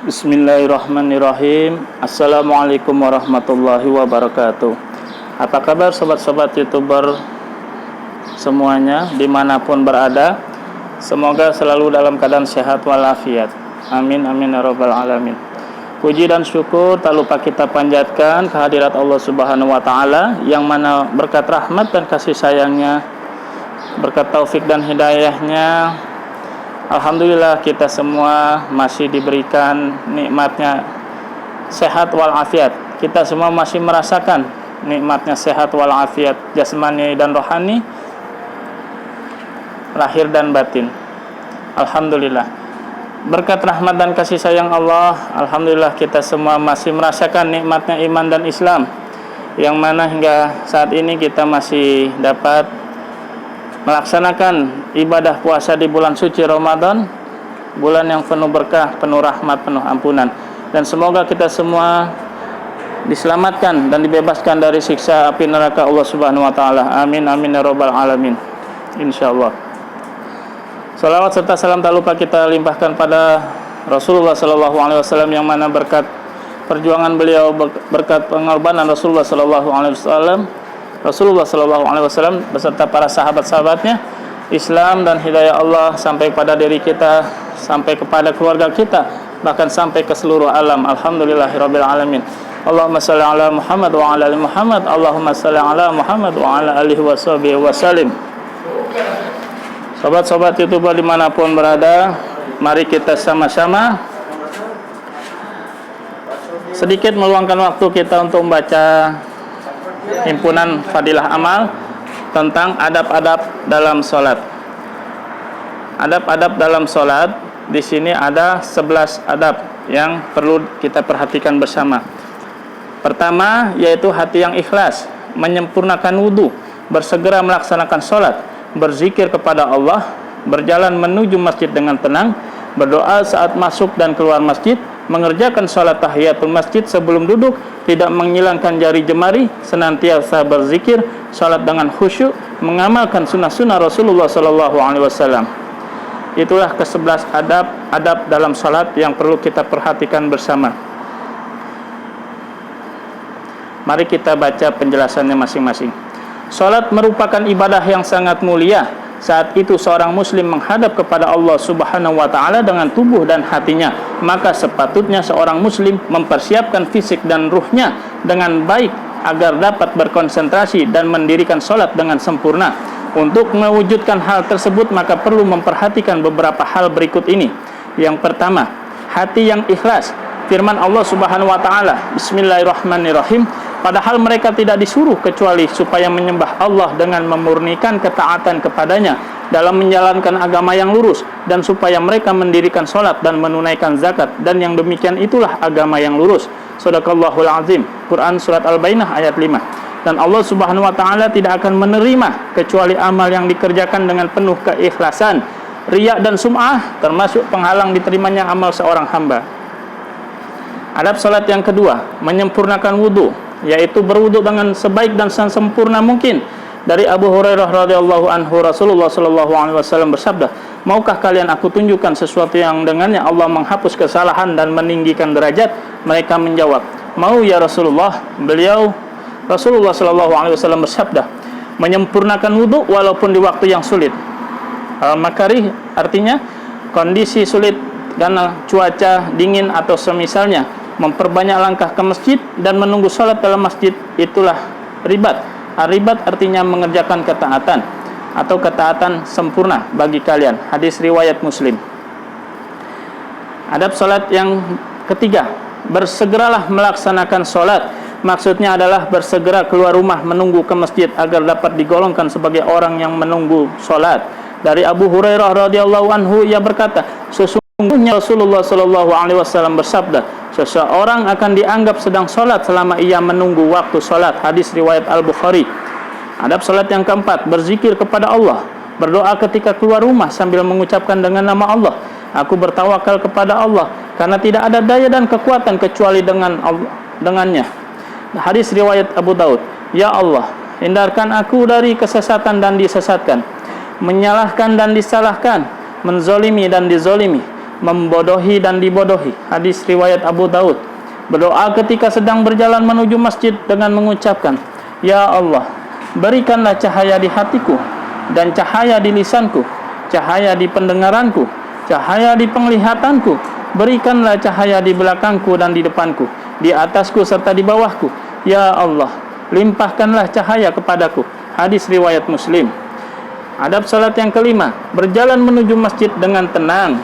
Bismillahirrahmanirrahim. Assalamualaikum warahmatullahi wabarakatuh. Apa kabar sobat-sobat YouTuber semuanya dimanapun berada? Semoga selalu dalam keadaan sehat walafiat. Amin amin ya rabbal alamin. Puji dan syukur tak lupa kita panjatkan kehadirat Allah Subhanahu wa taala yang mana berkat rahmat dan kasih sayangnya, berkat taufik dan hidayahnya, alhamdulillah kita semua masih diberikan nikmatnya sehat walafiat. Kita semua masih merasakan nikmatnya sehat walafiat jasmani dan rohani, lahir dan batin. Alhamdulillah. Berkat rahmat dan kasih sayang Allah, alhamdulillah kita semua masih merasakan nikmatnya iman dan Islam, yang mana hingga saat ini kita masih dapat melaksanakan ibadah puasa di bulan suci Ramadan, bulan yang penuh berkah, penuh rahmat, penuh ampunan. Dan semoga kita semua diselamatkan dan dibebaskan dari siksa api neraka Allah Subhanahu wa taala. Amin amin ya rabbal alamin. Insyaallah. Salawat serta salam tak lupa kita limpahkan pada Rasulullah sallallahu alaihi wasallam, yang mana berkat perjuangan beliau, berkat pengorbanan Rasulullah sallallahu alaihi wasallam beserta para sahabat-sahabatnya, Islam dan hidayah Allah sampai pada diri kita, sampai kepada keluarga kita, bahkan sampai ke seluruh alam. Alhamdulillahirabbil alamin. Allahumma shalli ala Muhammad wa ala ali Muhammad. Allahumma shalli ala Muhammad wa ala alihi washabihi wasallim. Sobat-sobat YouTuber dimanapun berada, mari kita sama-sama sedikit meluangkan waktu kita untuk membaca himpunan Fadilah Amal tentang adab-adab dalam sholat. Adab-adab dalam sholat, di sini ada 11 adab yang perlu kita perhatikan bersama. Pertama, yaitu hati yang ikhlas, menyempurnakan wudhu, bersegera melaksanakan sholat, berzikir kepada Allah, berjalan menuju masjid dengan tenang, berdoa saat masuk dan keluar masjid, mengerjakan sholat tahiyatul masjid sebelum duduk, tidak menghilangkan jari jemari, senantiasa berzikir, sholat dengan khusyuk, mengamalkan sunnah-sunnah Rasulullah SAW. Itulah ke-11 adab dalam sholat yang perlu kita perhatikan bersama. Mari kita baca penjelasannya masing-masing. Sholat merupakan ibadah yang sangat mulia. Saat itu seorang muslim menghadap kepada Allah Subhanahu wa taala dengan tubuh dan hatinya, maka sepatutnya seorang muslim mempersiapkan fisik dan ruhnya dengan baik agar dapat berkonsentrasi dan mendirikan sholat dengan sempurna. Untuk mewujudkan hal tersebut, maka perlu memperhatikan beberapa hal berikut ini. Yang pertama, hati yang ikhlas. Firman Allah Subhanahu wa taala, Bismillahirrahmanirrahim, padahal mereka tidak disuruh kecuali supaya menyembah Allah dengan memurnikan ketaatan kepadanya dalam menjalankan agama yang lurus, dan supaya mereka mendirikan sholat dan menunaikan zakat, dan yang demikian itulah agama yang lurus. Shadaqallahul azim. Quran Surat Al-Bayyinah ayat 5. Dan Allah Subhanahu wa ta'ala tidak akan menerima kecuali amal yang dikerjakan dengan penuh keikhlasan. Riya dan sum'ah termasuk penghalang diterimanya amal seorang hamba. Adab sholat yang kedua, menyempurnakan wudhu, yaitu berwudhu dengan sebaik dan sempurna mungkin. Dari Abu Hurairah radhiyallahu anhu, Rasulullah sallallahu alaihi wasallam bersabda, maukah kalian aku tunjukkan sesuatu yang dengannya Allah menghapus kesalahan dan meninggikan derajat? Mereka menjawab, mau ya Rasulullah. Rasulullah sallallahu alaihi wasallam bersabda, menyempurnakan wudhu walaupun di waktu yang sulit. Makarih artinya kondisi sulit karena cuaca dingin atau semisalnya. Memperbanyak langkah ke masjid dan menunggu sholat dalam masjid, itulah ribat. Ribat artinya mengerjakan ketaatan atau ketaatan sempurna bagi kalian. Hadis riwayat Muslim. Adab sholat yang ketiga, bersegeralah melaksanakan sholat. Maksudnya adalah bersegera keluar rumah menunggu ke masjid agar dapat digolongkan sebagai orang yang menunggu sholat. Dari Abu Hurairah radhiyallahu anhu, ia berkata, sesungguhnya Rasulullah sallallahu alaihi wasallam bersabda, seseorang akan dianggap sedang sholat selama ia menunggu waktu sholat. Hadis riwayat Al-Bukhari. Adab sholat yang keempat, berzikir kepada Allah. Berdoa ketika keluar rumah sambil mengucapkan dengan nama Allah, aku bertawakal kepada Allah, karena tidak ada daya dan kekuatan kecuali dengannya. Hadis riwayat Abu Daud. Ya Allah, hindarkan aku dari kesesatan dan disesatkan, menyalahkan dan disalahkan, menzolimi dan dizolimi, membodohi dan dibodohi. Hadis riwayat Abu Daud. Berdoa ketika sedang berjalan menuju masjid dengan mengucapkan, Ya Allah, berikanlah cahaya di hatiku dan cahaya di lisanku, cahaya di pendengaranku, cahaya di penglihatanku, berikanlah cahaya di belakangku dan di depanku, di atasku serta di bawahku. Ya Allah, limpahkanlah cahaya kepadaku. Hadis riwayat Muslim. Adab salat yang kelima, berjalan menuju masjid dengan tenang.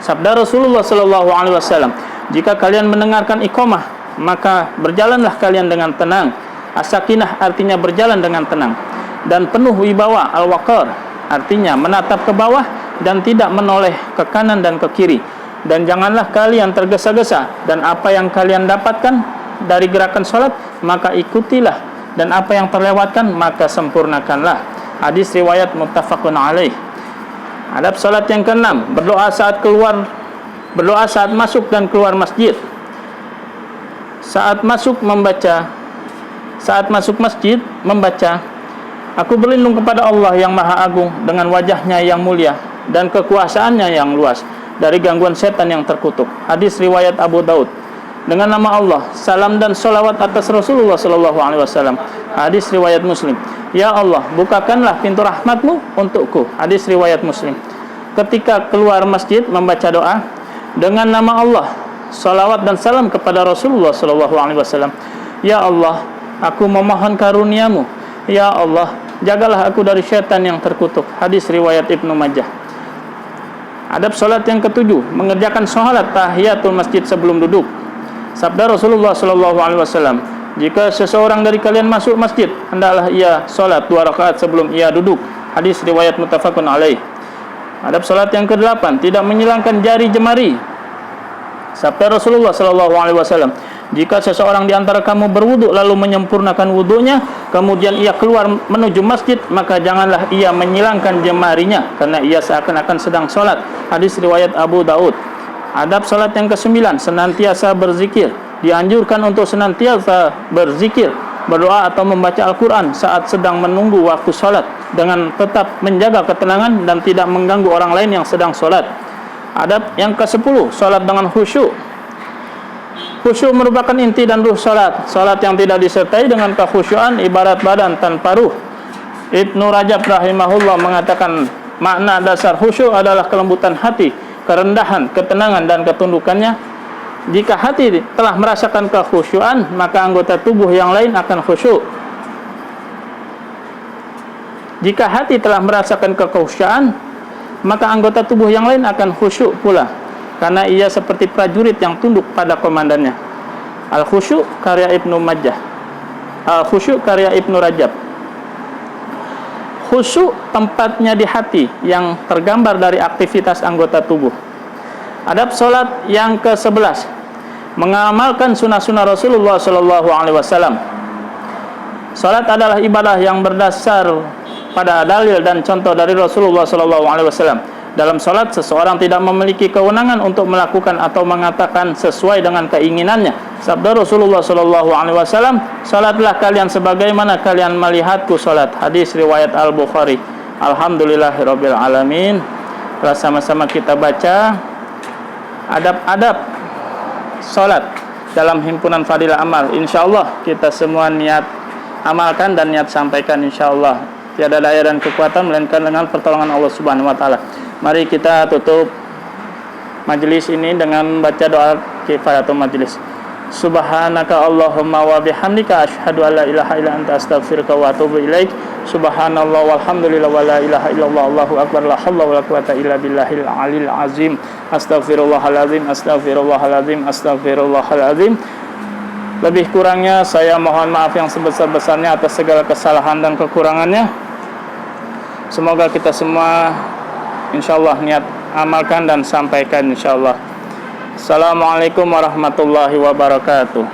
Sabda Rasulullah sallallahu alaihi wasallam, jika kalian mendengarkan iqamah, maka berjalanlah kalian dengan tenang. As-sakinah artinya berjalan dengan tenang dan penuh wibawa. Al-waqar artinya menatap ke bawah dan tidak menoleh ke kanan dan ke kiri. Dan janganlah kalian tergesa-gesa, dan apa yang kalian dapatkan dari gerakan salat maka ikutilah, dan apa yang terlewatkan maka sempurnakanlah. Hadis riwayat muttafaqun alaih. Adab salat yang keenam, berdoa saat masuk dan keluar masjid. Saat masuk masjid membaca, aku berlindung kepada Allah yang Maha Agung dengan wajahnya yang mulia dan kekuasaannya yang luas dari gangguan setan yang terkutuk. Hadis riwayat Abu Daud. Dengan nama Allah, salam dan salawat atas Rasulullah sallallahu alaihi wasallam. Hadis riwayat Muslim. Ya Allah, bukakanlah pintu rahmat-Mu untukku. Hadis riwayat Muslim. Ketika keluar masjid membaca doa dengan nama Allah, salawat dan salam kepada Rasulullah sallallahu alaihi wasallam. Ya Allah, aku memohon karunia-Mu. Ya Allah, jagalah aku dari syaitan yang terkutuk. Hadis riwayat Ibnu Majah. Adab salat yang ketujuh, mengerjakan salat tahiyatul masjid sebelum duduk. Sabda Rasulullah sallallahu alaihi wasallam, jika seseorang dari kalian masuk masjid, hendaklah ia salat 2 rakaat sebelum ia duduk. Hadis riwayat muttafaqun alaih. Adab salat yang ke-8, tidak menyilangkan jari jemari. Sabda Rasulullah sallallahu alaihi wasallam, jika seseorang di antara kamu berwudu lalu menyempurnakan wudunya, kemudian ia keluar menuju masjid, maka janganlah ia menyilangkan jemarinya, karena ia seakan-akan sedang salat. Hadis riwayat Abu Daud. Adab salat yang ke-9, senantiasa berzikir. Dianjurkan untuk senantiasa berzikir, berdoa atau membaca Al-Quran saat sedang menunggu waktu salat, dengan tetap menjaga ketenangan dan tidak mengganggu orang lain yang sedang salat. Adab yang ke-10, salat dengan khusyuk. Khusyuk merupakan inti dan ruh salat. Salat yang tidak disertai dengan kekhusyuan ibarat badan tanpa ruh. Ibnu Rajab rahimahullah mengatakan, makna dasar khusyuk adalah kelembutan hati, kerendahan, ketenangan dan ketundukannya. Jika hati telah merasakan kekhusyuan, maka anggota tubuh yang lain akan khusyuk. Jika hati telah merasakan kekhusyuan, maka anggota tubuh yang lain akan khusyuk pula, karena ia seperti prajurit yang tunduk pada komandannya. Al-Khusyuk karya Ibnu Majah. Al-Khusyuk karya Ibnu Rajab. Khusyuk tempatnya di hati yang tergambar dari aktivitas anggota tubuh. Adab salat yang ke-11, mengamalkan sunnah-sunnah Rasulullah sallallahu alaihi wasallam. Salat adalah ibadah yang berdasar pada dalil dan contoh dari Rasulullah sallallahu alaihi wasallam. Dalam salat, seseorang tidak memiliki kewenangan untuk melakukan atau mengatakan sesuai dengan keinginannya. Sabda Rasulullah sallallahu alaihi wasallam, salatlah kalian sebagaimana kalian melihatku salat. Hadis riwayat Al-Bukhari. Alhamdulillahirabbil alamin. Telah sama-sama kita baca adab-adab salat dalam himpunan Fadilah Amal. Insyaallah kita semua niat amalkan dan niat sampaikan insyaallah. Tiada daya dan kekuatan melainkan dengan pertolongan Allah Subhanahu wa taala. Mari kita tutup majelis ini dengan baca doa kifayatul majelis. Subhanaka Allahumma wa bihamdika asyhadu an la ilaha illa anta astaghfiruka wa atubu ilaik. Subhanallah walhamdulillah wa la ilaha illallah Allahu akbar la haula wala quwata illa billahil alil azim. Astaghfirullahalazim, astaghfirullahalazim, astaghfirullahalazim. Lebih kurangnya saya mohon maaf yang sebesar-besarnya atas segala kesalahan dan kekurangannya. Semoga kita semua insyaallah niat amalkan dan sampaikan insyaallah. Assalamualaikum warahmatullahi wabarakatuh.